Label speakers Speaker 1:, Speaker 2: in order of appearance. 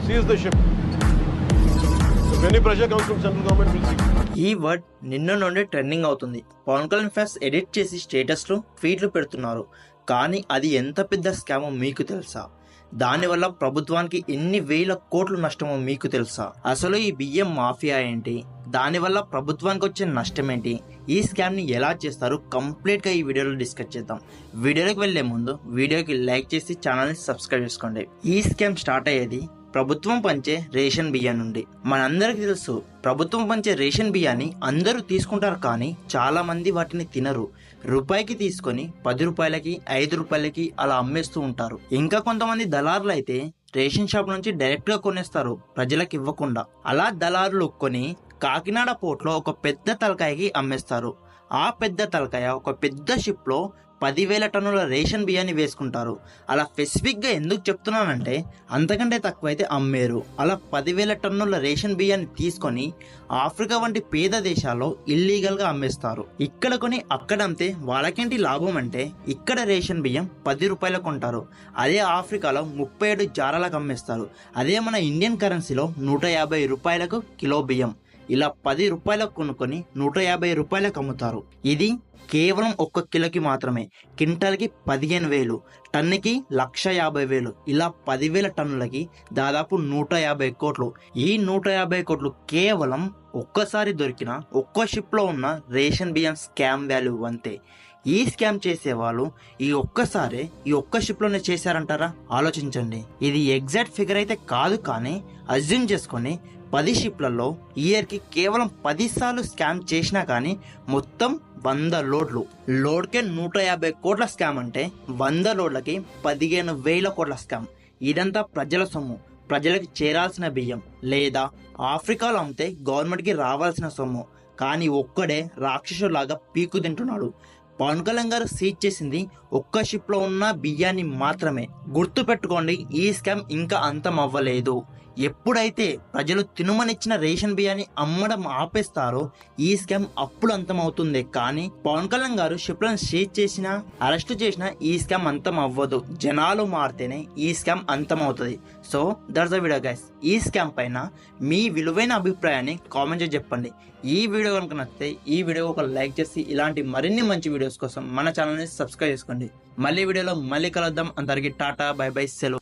Speaker 1: Seize the ship. If any pressure comes from central government, we'll see.
Speaker 2: ఈ word నిన్న నుండి trending అవుతుంది. Pawan Kalyan fans edit చేసి స్టేటస్లు ట్వీట్లు పెడుతున్నారు. కానీ అది ఎంత పెద్ద స్కామో మీకు తెలుసా? దానివల్ల ప్రభుత్వానికి ఎన్ని వేల కోట్లు నష్టమో మీకు తెలుసా? అసలు ఈ బియ్యం మాఫియా ఏంటి, దానివల్ల ప్రభుత్వానికి వచ్చే నష్టం ఏంటి, ఈ స్కామ్ ని ఎలా చేస్తారు, కంప్లీట్ గా ఈ వీడియోలో డిస్కస్ చేద్దాం. వీడియోలోకి వెళ్లే ముందు వీడియోకి లైక్ చేసి ఛానల్ ని సబ్స్క్రైబ్ చేసుకోండి. ఈ స్కామ్ స్టార్ట్ అయ్యేది ప్రభుత్వం పంచే రేషన్ బియ్యం నుండి. మనందరికి తెలుసు, ప్రభుత్వం పంచే రేషన్ బియ్యాన్ని అందరూ తీసుకుంటారు, కానీ చాలా మంది వాటిని తినరు. రూపాయికి తీసుకొని 10 రూపాయలకి 5 రూపాయలకి అలా అమ్మేస్తూ ఉంటారు. ఇంకా కొంతమంది దళారులు అయితే రేషన్ షాప్ నుంచి డైరెక్ట్ గా కొనేస్తారు, ప్రజలకు ఇవ్వకుండా. అలా దళారులు కొని కాకినాడ పోర్ట్ లో ఒక పెద్ద తలకాయకి అమ్మేస్తారు. ఆ పెద్ద తలకాయ ఒక పెద్ద షిప్ లో 10,000 టన్నుల రేషన్ బియ్యాన్ని వేసుకుంటారు. అలా స్పెసిఫిక్ గా ఎందుకు చెప్తున్నానంటే, అంతకంటే తక్కువైతే అమ్మేరు. అలా 10,000 టన్నుల రేషన్ బియ్యాన్ని తీసుకొని ఆఫ్రికా వంటి పేద దేశాల్లో ఇల్లీగల్ గా అమ్మేస్తారు. ఇక్కడ కొని అక్కడ అమ్మితే వాళ్ళకేంటి లాభం అంటే, ఇక్కడ రేషన్ బియ్యం 10 రూపాయలకు కొంటారు, అదే ఆఫ్రికాలో 37 జారాలకు అమ్మేస్తారు. అదే మన ఇండియన్ కరెన్సీలో 150 రూపాయలకు కిలో బియ్యం. ఇలా 10 రూపాయలకు కొనుక్కొని 150 రూపాయలకు అమ్ముతారు. ఇది కేవలం 1 కిలోకి మాత్రమే. క్వింటాల్కి 15,000, టన్నుకి 1,50,000. ఇలా 10,000 టన్నులకి దాదాపు 150 కోట్లు. ఈ 150 కోట్లు కేవలం ఒక్కసారి దొరికిన ఒక్క షిప్ లో ఉన్న రేషన్ బియ్యం స్కామ్ వాల్యూ అంతే. ఈ స్కామ్ చేసేవాళ్ళు ఈ ఒక్క షిప్ లోనే చేశారంటారా? ఆలోచించండి. ఇది ఎగ్జాక్ట్ ఫిగర్ అయితే కాదు, కానీ అజ్యూమ్ చేసుకొని 10 షిప్లలో ఇయర్ కి కేవలం 10 సార్లు స్కామ్ చేసినా కానీ మొత్తం 100 లోడ్లు. లోడ్కే 150 కోట్ల స్కామ్ అంటే 100 లోడ్లకి 15,000 కోట్ల స్కామ్. ఇదంతా ప్రజల సొమ్ము, ప్రజలకు చేరాల్సిన బియ్యం, లేదా ఆఫ్రికాలో అమ్మితే గవర్నమెంట్ కి రావాల్సిన సొమ్ము. కానీ ఒక్కడే రాక్షసులాగా పీకు తింటున్నాడు. పవన్ కళ్యాణ్ గారు సీజ్ చేసింది ఒక్క షిప్ లో ఉన్న బియ్యాన్ని మాత్రమే. గుర్తు పెట్టుకోండి, ఈ స్కామ్ ఇంకా అంతం అవ్వలేదు. ఎప్పుడైతే ప్రజలు తినుమనిచ్చిన రేషన్ బియ్యాన్ని అమ్మడం ఆపేస్తారో ఈ స్కామ్ అప్పుడు అంతం అవుతుంది. కానీ పవన్ కళ్యాణ్ గారు షిప్లను సీజ్ చేసినా, అరెస్ట్ చేసినా ఈ స్కామ్ అంతం అవ్వదు. జనాలు మారితేనే ఈ స్కామ్ అంతం అవుతుంది. So that's the video guys. ఈ స్కామ్ పైన మీ విలువైన అభిప్రాయాన్ని కామెంట్ చేసి చెప్పండి. ఈ వీడియో కనుక నచ్చితే ఈ వీడియో ఒక లైక్ చేసి ఇలాంటి మరిన్ని మంచి వీడియోస్ కోసం మన ఛానల్ని సబ్స్క్రైబ్ చేసుకోండి. మళ్ళీ వీడియోలో మళ్ళీ కలుద్దాం. అందరికీ టాటా, బై బై, సెలవు.